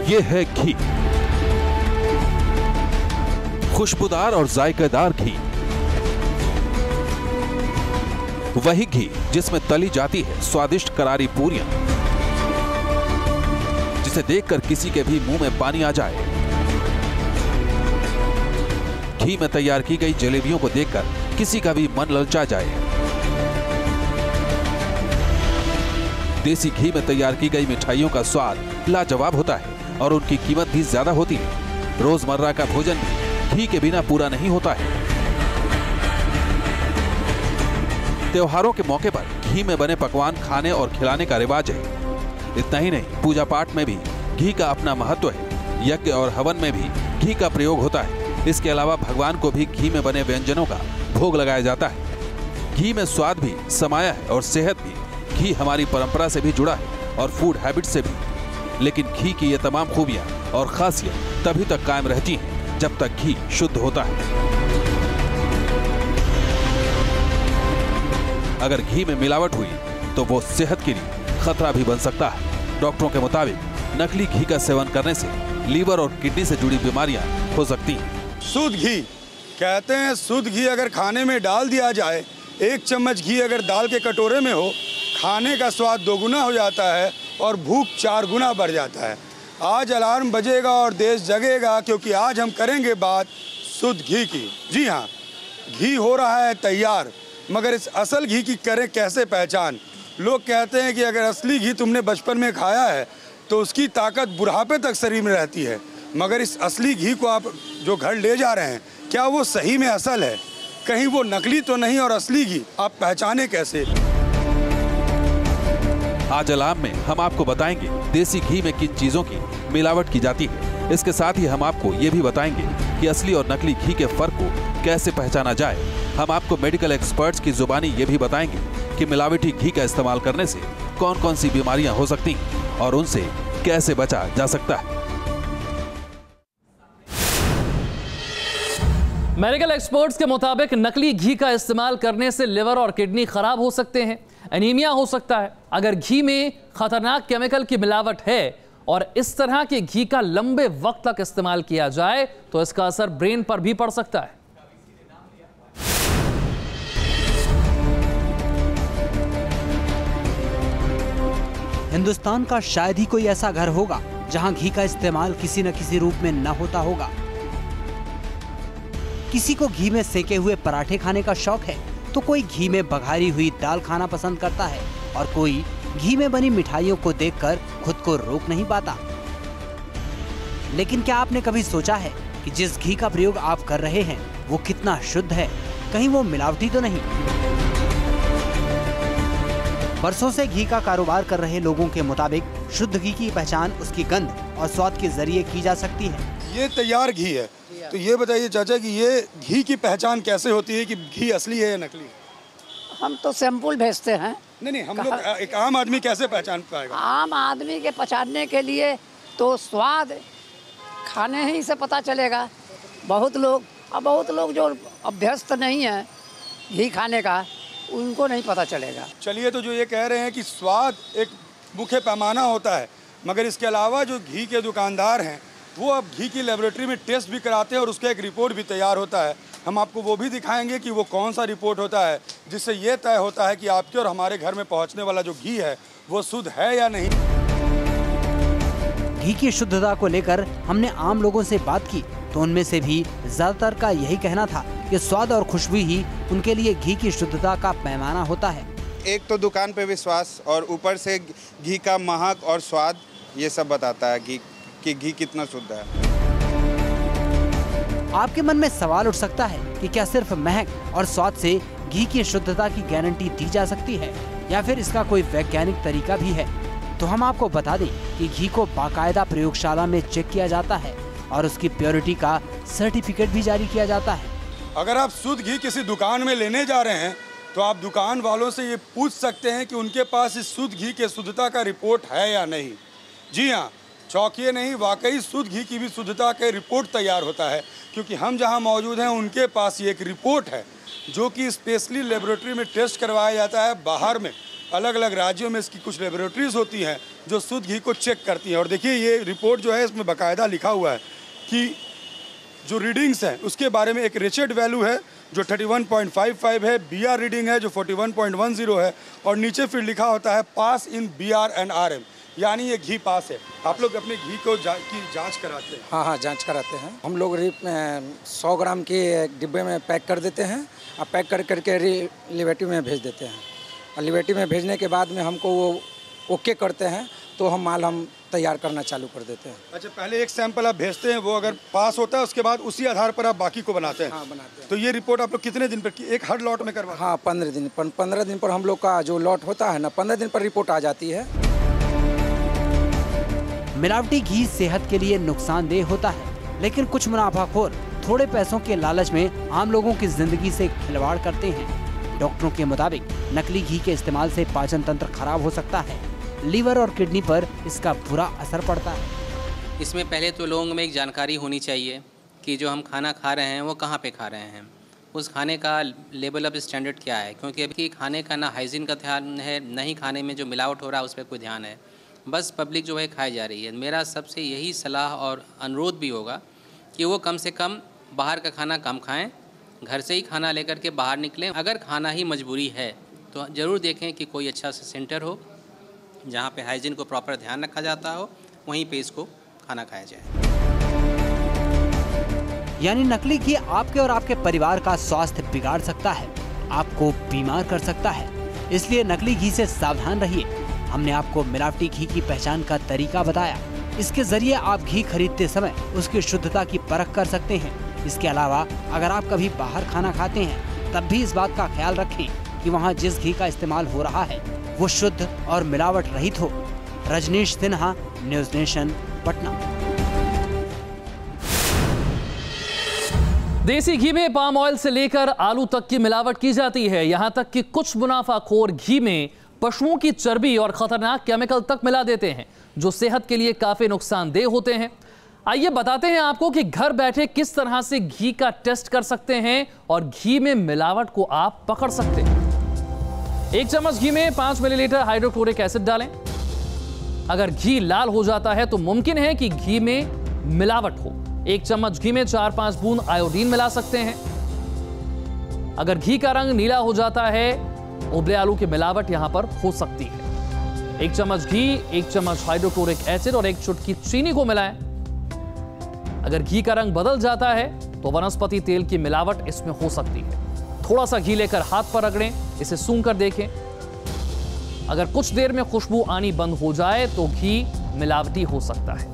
ये है घी, खुशबूदार और जायकेदार घी। वही घी जिसमें तली जाती है स्वादिष्ट करारी पूरियां, जिसे देखकर किसी के भी मुंह में पानी आ जाए। घी में तैयार की गई जलेबियों को देखकर किसी का भी मन ललचा जाए। देसी घी में तैयार की गई मिठाइयों का स्वाद लाजवाब होता है और उनकी कीमत भी ज्यादा होती है। रोजमर्रा का भोजन भी घी के बिना पूरा नहीं होता है। त्योहारों के मौके पर घी में बने पकवान खाने और खिलाने का रिवाज है। इतना ही नहीं, पूजा पाठ में भी घी का अपना महत्व है। यज्ञ और हवन में भी घी का प्रयोग होता है। इसके अलावा भगवान को भी घी में बने व्यंजनों का भोग लगाया जाता है। घी में स्वाद भी समाया है और सेहत भी। घी हमारी परंपरा से भी जुड़ा है और फूड हैबिट से भी। लेकिन घी की ये तमाम खूबियां और खासियत तभी तक कायम रहती हैं जब तक घी शुद्ध होता है। अगर घी में मिलावट हुई तो वो सेहत के लिए खतरा भी बन सकता है। डॉक्टरों के मुताबिक नकली घी का सेवन करने से लीवर और किडनी से जुड़ी बीमारियां हो सकती हैं। शुद्ध घी कहते हैं, शुद्ध घी अगर खाने में डाल दिया जाए, 1 चम्मच घी अगर दाल के कटोरे में हो, खाने का स्वाद 2 गुना हो जाता है और भूख 4 गुना बढ़ जाता है। आज अलार्म बजेगा और देश जगेगा, क्योंकि आज हम करेंगे बात शुद्ध घी की। जी हाँ, घी हो रहा है तैयार, मगर इस असल घी की करें कैसे पहचान। लोग कहते हैं कि अगर असली घी तुमने बचपन में खाया है तो उसकी ताकत बुढ़ापे तक शरीर में रहती है, मगर इस असली घी को आप जो घर ले जा रहे हैं, क्या वो सही में असल है? कहीं वो नकली तो नहीं? और असली घी आप पहचाने कैसे? आज अलार्म में हम आपको बताएंगे देसी घी में किन चीजों की मिलावट की जाती है। इसके साथ ही हम आपको ये भी बताएंगे कि असली और नकली घी के फर्क को कैसे पहचाना जाए। हम आपको मेडिकल एक्सपर्ट्स की जुबानी ये भी बताएंगे कि मिलावटी घी का इस्तेमाल करने से कौन कौन सी बीमारियां हो सकती हैं और उनसे कैसे बचा जा सकता है। मेडिकल एक्सपर्ट्स के मुताबिक नकली घी का इस्तेमाल करने से लिवर और किडनी खराब हो सकते हैं, एनीमिया हो सकता है। अगर घी में खतरनाक केमिकल की मिलावट है और इस तरह के घी का लंबे वक्त तक इस्तेमाल किया जाए तो इसका असर ब्रेन पर भी पड़ सकता है। हिंदुस्तान का शायद ही कोई ऐसा घर होगा जहां घी का इस्तेमाल किसी न किसी रूप में न होता होगा। किसी को घी में सेके हुए पराठे खाने का शौक है तो कोई घी में बघारी हुई दाल खाना पसंद करता है और कोई घी में बनी मिठाइयों को देखकर खुद को रोक नहीं पाता। लेकिन क्या आपने कभी सोचा है कि जिस घी का प्रयोग आप कर रहे हैं वो कितना शुद्ध है? कहीं वो मिलावटी तो नहीं? बरसों से घी का कारोबार कर रहे लोगों के मुताबिक शुद्ध घी की पहचान उसकी गंध और स्वाद के जरिए की जा सकती है। ये तैयार घी है, तो ये बताइए चाचा कि ये घी की पहचान कैसे होती है कि घी असली है या नकली? हम तो सैंपल भेजते हैं। नहीं, हम लोग, एक आम आदमी कैसे पहचान पाएगा? आम आदमी के पहचानने के लिए तो स्वाद खाने ही से पता चलेगा। बहुत लोग जो अभ्यस्त नहीं है घी खाने का, उनको नहीं पता चलेगा। चलिए, तो जो ये कह रहे हैं कि स्वाद एक मुख्य पैमाना होता है, मगर इसके अलावा जो घी के दुकानदार हैं वो अब घी की लेबोरेटरी में टेस्ट भी कराते हैं और उसका एक रिपोर्ट भी तैयार होता है। हम आपको वो भी दिखाएंगे कि वो कौन सा रिपोर्ट होता है जिससे ये तय होता है कि आपके और हमारे घर में पहुंचने वाला जो घी है वो शुद्ध है या नहीं। घी की शुद्धता को लेकर हमने आम लोगों से बात की तो उनमें से भी ज्यादातर का यही कहना था कि स्वाद और खुशबू ही उनके लिए घी की शुद्धता का पैमाना होता है। एक तो दुकान पे विश्वास और ऊपर से घी का महक और स्वाद, ये सब बताता है कि घी कितना शुद्ध है। आपके मन में सवाल उठ सकता है कि क्या सिर्फ महक और स्वाद से घी की शुद्धता की गारंटी दी जा सकती है या फिर इसका कोई वैज्ञानिक तरीका भी है? तो हम आपको बता दें कि घी को बाकायदा प्रयोगशाला में चेक किया जाता है और उसकी प्योरिटी का सर्टिफिकेट भी जारी किया जाता है। अगर आप शुद्ध घी किसी दुकान में लेने जा रहे हैं तो आप दुकान वालों से ये पूछ सकते हैं कि उनके पास इस शुद्ध घी के शुद्धता का रिपोर्ट है या नहीं। जी हाँ, चौंकिए नहीं, वाकई शुद्ध घी की भी शुद्धता का रिपोर्ट तैयार होता है, क्योंकि हम जहाँ मौजूद हैं उनके पास ये एक रिपोर्ट है जो कि स्पेशली लेबोरेटरी में टेस्ट करवाया जाता है बाहर में, अलग अलग राज्यों में इसकी कुछ लेबोरेटरीज होती हैं जो शुद्ध घी को चेक करती हैं। और देखिए ये रिपोर्ट जो है इसमें बाकायदा लिखा हुआ है कि जो रीडिंग्स हैं उसके बारे में एक रिचर्ड वैल्यू है जो 31.55 है, BR रीडिंग है जो 41.10 है, और नीचे फिर लिखा होता है पास इन BR एंड RM, यानी ये घी पास है। आप लोग अपने घी को की जांच कराते हैं? हाँ, जांच कराते हैं हम लोग। 100 ग्राम के एक डिब्बे में पैक कर देते हैं और पैक करके लिबर्टी में भेज देते हैं। और लिबर्टी में भेजने के बाद में हमको वो ओके करते हैं तो हम तैयार करना चालू कर देते हैं। अच्छा, पहले एक सैंपल आप भेजते हैं, वो अगर पास होता है उसके बाद उसी आधार पर आप बाकी को बनाते हैं? हाँ, बनाते हैं। तो ये रिपोर्ट आप लोग कितने दिन पर एक हर लॉट में करवाते हैं? हाँ, 15 दिन। 15 दिन पर हम लोग का जो लॉट होता है ना, 15 दिन पर रिपोर्ट आ जाती है। मिलावटी घी सेहत के लिए नुकसानदेह होता है, लेकिन कुछ मुनाफाखोर थोड़े पैसों के लालच में आम लोगों की जिंदगी से खिलवाड़ करते हैं। डॉक्टरों के मुताबिक नकली घी के इस्तेमाल से पाचन तंत्र खराब हो सकता है, लीवर और किडनी पर इसका बुरा असर पड़ता है। इसमें पहले तो लोगों में एक जानकारी होनी चाहिए कि जो हम खाना खा रहे हैं वो कहाँ पे खा रहे हैं, उस खाने का लेवल ऑफ स्टैंडर्ड क्या है, क्योंकि अभी खाने का ना हाइजीन का ध्यान है, न ही खाने में जो मिलावट हो रहा है उस पर कोई ध्यान है। बस पब्लिक जो है खाई जा रही है। मेरा सबसे यही सलाह और अनुरोध भी होगा कि वो कम से कम बाहर का खाना कम खाएं, घर से ही खाना लेकर के बाहर निकलें। अगर खाना ही मजबूरी है तो ज़रूर देखें कि कोई अच्छा सा सेंटर हो जहाँ पे हाइजीन को प्रॉपर ध्यान रखा जाता हो, वहीं पे इसको खाना खाया जाए। यानी नकली घी आपके और आपके परिवार का स्वास्थ्य बिगाड़ सकता है, आपको बीमार कर सकता है। इसलिए नकली घी से सावधान रहिए। हमने आपको मिलावटी घी की पहचान का तरीका बताया। इसके जरिए आप घी खरीदते समय उसकी शुद्धता की परख कर सकते हैं। इसके अलावा अगर आप कभी बाहर खाना खाते हैं तब भी इस बात का ख्याल रखें कि वहाँ जिस घी का इस्तेमाल हो रहा है वो शुद्ध और मिलावट रहित हो। Rajneesh Sinha, News Nation, Patna. देसी घी में पाम ऑयल से लेकर आलू तक की मिलावट की जाती है। यहां तक कि कुछ मुनाफाखोर घी में पशुओं की चर्बी और खतरनाक केमिकल तक मिला देते हैं जो सेहत के लिए काफी नुकसानदेह होते हैं। आइए बताते हैं आपको कि घर बैठे किस तरह से घी का टेस्ट कर सकते हैं और घी में मिलावट को आप पकड़ सकते हैं। 1 चम्मच घी में 5 मिलीलीटर हाइड्रोक्लोरिक एसिड डालें। अगर घी लाल हो जाता है तो मुमकिन है कि घी में मिलावट हो। 1 चम्मच घी में 4-5 बूंद आयोडीन मिला सकते हैं। अगर घी का रंग नीला हो जाता है, उबले आलू की मिलावट यहां पर हो सकती है। 1 चम्मच घी, 1 चम्मच हाइड्रोक्लोरिक एसिड और 1 चुटकी चीनी को मिलाएं। अगर घी का रंग बदल जाता है तो वनस्पति तेल की मिलावट इसमें हो सकती है। थोड़ा सा घी लेकर हाथ पर रगड़ें, इसे सूंघ कर देखें। अगर कुछ देर में खुशबू आनी बंद हो जाए तो घी मिलावटी हो सकता है।